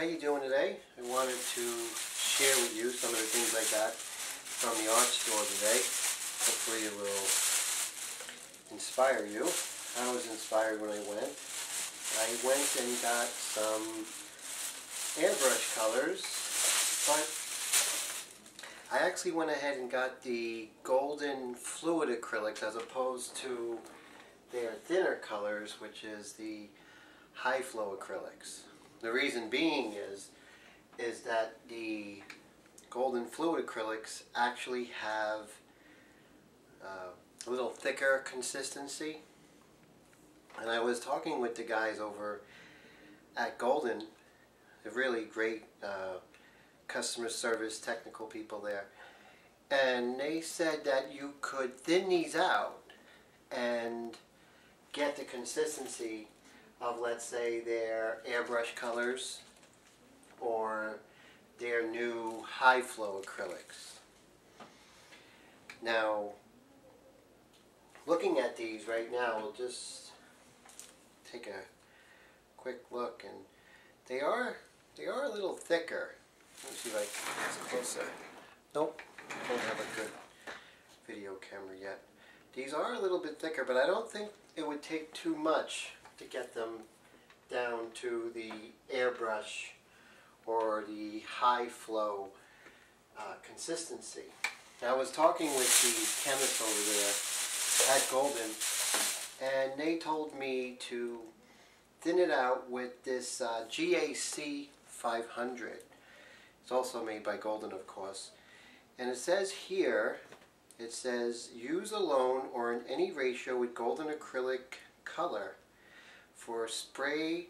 how you doing today? I wanted to share with you some of the things I got from the art store today. Hopefully it will inspire you. I was inspired when I went. I went and got some airbrush colors, but I actually went ahead and got the golden fluid acrylics as opposed to their thinner colors, which is the high flow acrylics. The reason being is that the golden fluid acrylics actually have a little thicker consistency. And I was talking with the guys over at Golden, they're really great customer service technical people there, and they said that you could thin these out and get the consistency of, let's say, their airbrush colors or their new high flow acrylics. Now, looking at these right now, we'll just take a quick look, and they are a little thicker. Let me see if I can get this closer. Nope, don't have a good video camera yet. These are a little bit thicker, but I don't think it would take too much to get them down to the airbrush or the high flow consistency. Now, I was talking with the chemist over there at Golden, and they told me to thin it out with this GAC 500. It's also made by Golden, of course. And it says here, it says, use alone or in any ratio with golden acrylic color for sprayed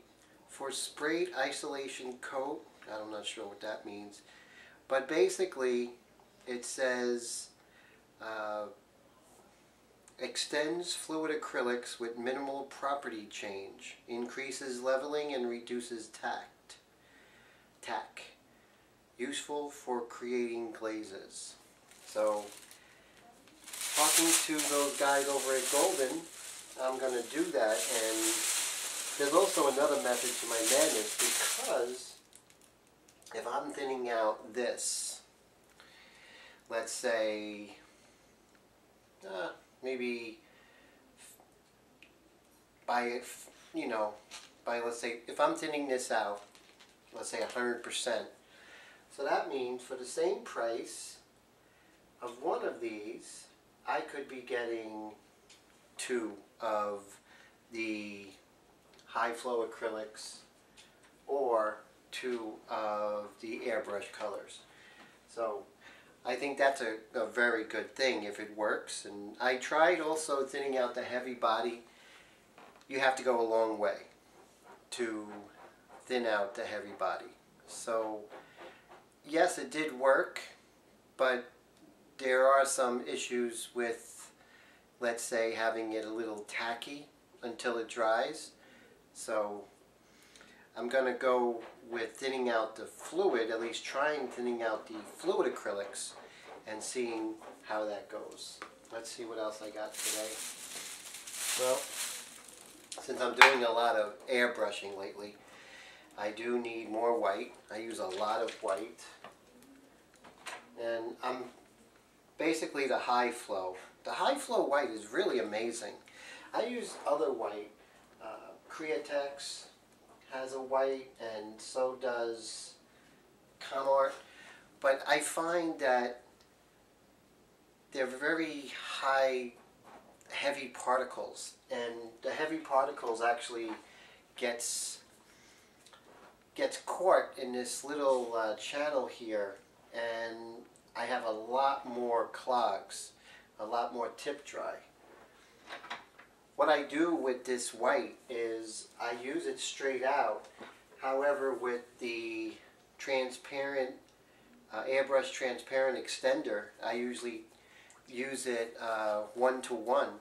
isolation coat. I'm not sure what that means. But basically, it says extends fluid acrylics with minimal property change, increases leveling and reduces tack. Useful for creating glazes. So, talking to those guys over at Golden, I'm going to do that. And there's also another method to my madness, because if I'm thinning out this, let's say, maybe let's say, if I'm thinning this out, let's say 100%. So that means for the same price of one of these, I could be getting 2 of the high flow acrylics or 2 of the airbrush colors. So I think that's a very good thing if it works. And I tried also thinning out the heavy body. You have to go a long way to thin out the heavy body. So yes, it did work, but there are some issues with, let's say, having it a little tacky until it dries. So I'm going to go with thinning out the fluid, at least trying thinning out the fluid acrylics and seeing how that goes. Let's see what else I got today. Well, since I'm doing a lot of airbrushing lately, I do need more white. I use a lot of white. And I'm basically the high flow. The high flow white is really amazing. I use other white. Createx has a white, and so does Comart. But I find that they're very high, heavy particles. And the heavy particles actually gets caught in this little channel here, and I have a lot more clogs, a lot more tip dry. What I do with this white is I use it straight out. However, with the transparent airbrush transparent extender, I usually use it 1-to-1,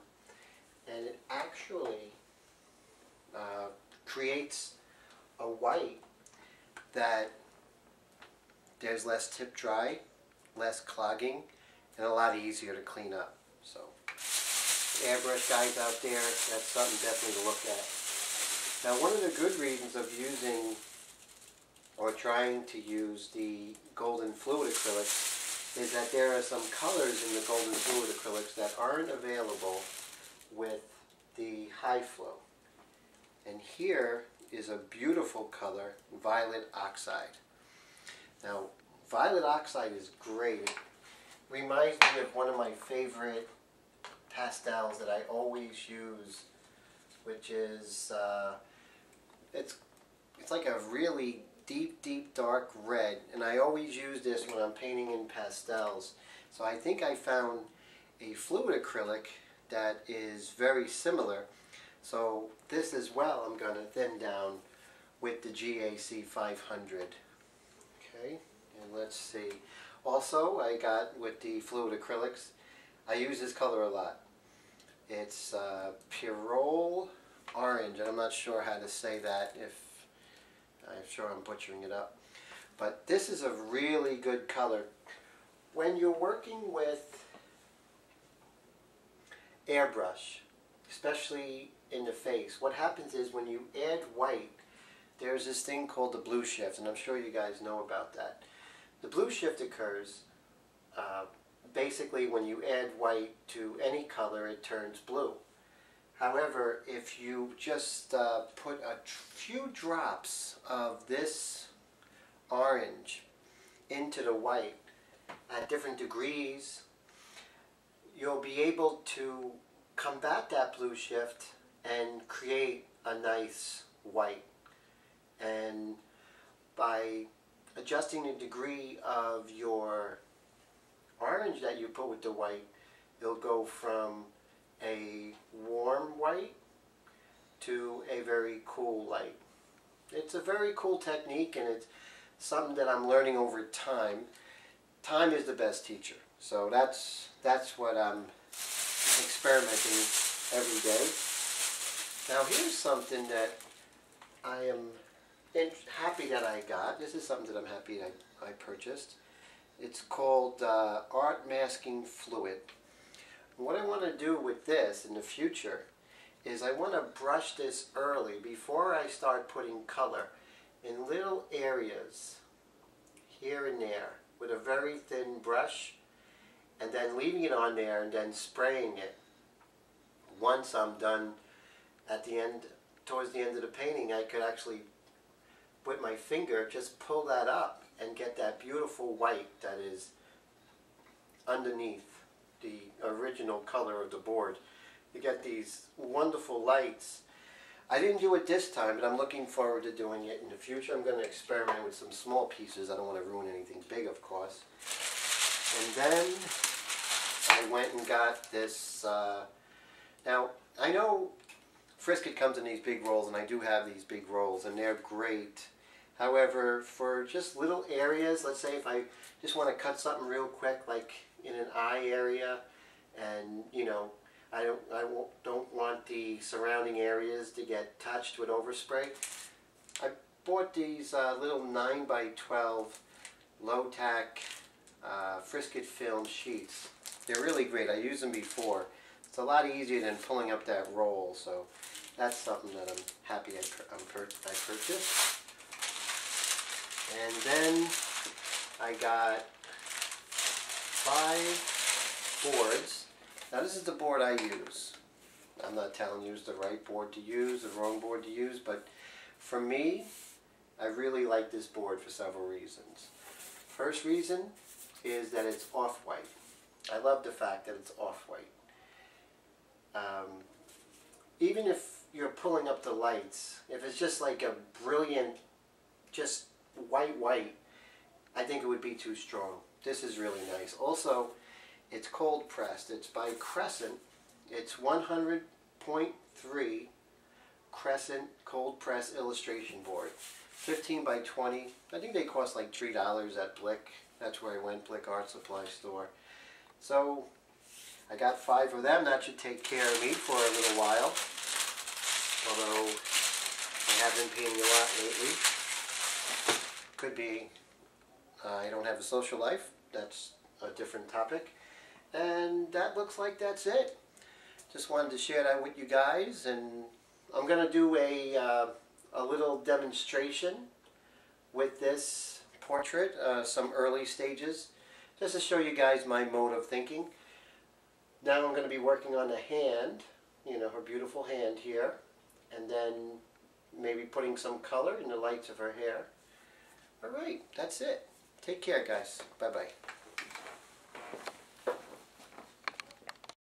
and it actually creates a white that there's less tip dry, less clogging, and a lot easier to clean up. So, airbrush guys out there, that's something definitely to look at. Now, one of the good reasons of using or trying to use the golden fluid acrylics is that there are some colors in the golden fluid acrylics that aren't available with the high flow. And here is a beautiful color, violet oxide. Now, violet oxide is great. It reminds me of one of my favorite pastels that I always use, which is, it's like a really deep dark red, and I always use this when I'm painting in pastels. So I think I found a fluid acrylic that is very similar. So this as well I'm going to thin down with the GAC 500. Okay, and let's see. Also, I got with the fluid acrylics, I use this color a lot. It's Pyrrole Orange, and I'm not sure how to say that. I'm sure I'm butchering it up. But this is a really good color. When you're working with airbrush, especially in the face, what happens is when you add white, there's this thing called the blue shift, and I'm sure you guys know about that. The blue shift occurs basically when you add white to any color, it turns blue. However, if you just put a few drops of this orange into the white at different degrees, you'll be able to combat that blue shift and create a nice white. And by adjusting the degree of your orange that you put with the white, it'll go from a warm white to a very cool light. It's a very cool technique, and it's something that I'm learning over time. Time is the best teacher. So that's what I'm experimenting every day. Now here's something that I am happy that I got. This is something that I'm happy I purchased. It's called Art Masking Fluid. What I want to do with this in the future is I want to brush this early before I start putting color in little areas here and there with a very thin brush, and then leaving it on there and then spraying it. Once I'm done at the end, towards the end of the painting, I could actually with my finger just pull that up and get that beautiful white that is underneath the original color of the board. You get these wonderful lights. I didn't do it this time, but I'm looking forward to doing it in the future. I'm going to experiment with some small pieces. I don't want to ruin anything big, of course. And then I went and got this. Now, I know Frisket comes in these big rolls, and I do have these big rolls, and they're great. However, for just little areas, let's say if I just want to cut something real quick, like in an eye area, and you know, I don't want the surrounding areas to get touched with overspray, I bought these little 9x12 low-tack Frisket film sheets. They're really great. I used them before. It's a lot easier than pulling up that roll, so that's something that I'm happy I purchased. And then I got 5 boards. Now this is the board I use. I'm not telling you it's the right board to use, the wrong board to use, but for me, I really like this board for several reasons. First reason is that it's off-white. I love the fact that it's off-white. Even if you're pulling up the lights, if it's just like a brilliant, just white, I think it would be too strong. This is really nice. Also, it's cold pressed. It's by Crescent. It's 100.3 Crescent cold press illustration board. 15x20. I think they cost like $3 at Blick. That's where I went, Blick Art Store. So I got 5 of them. That should take care of me for a little while. Although I have been painting a lot lately. Could be I don't have a social life. That's a different topic. And that looks like that's it. Just wanted to share that with you guys, and I'm going to do a little demonstration with this portrait, some early stages, just to show you guys my mode of thinking. Now I'm going to be working on the hand, you know, her beautiful hand here, and then maybe putting some color in the lights of her hair. Alright, that's it. Take care, guys. Bye-bye.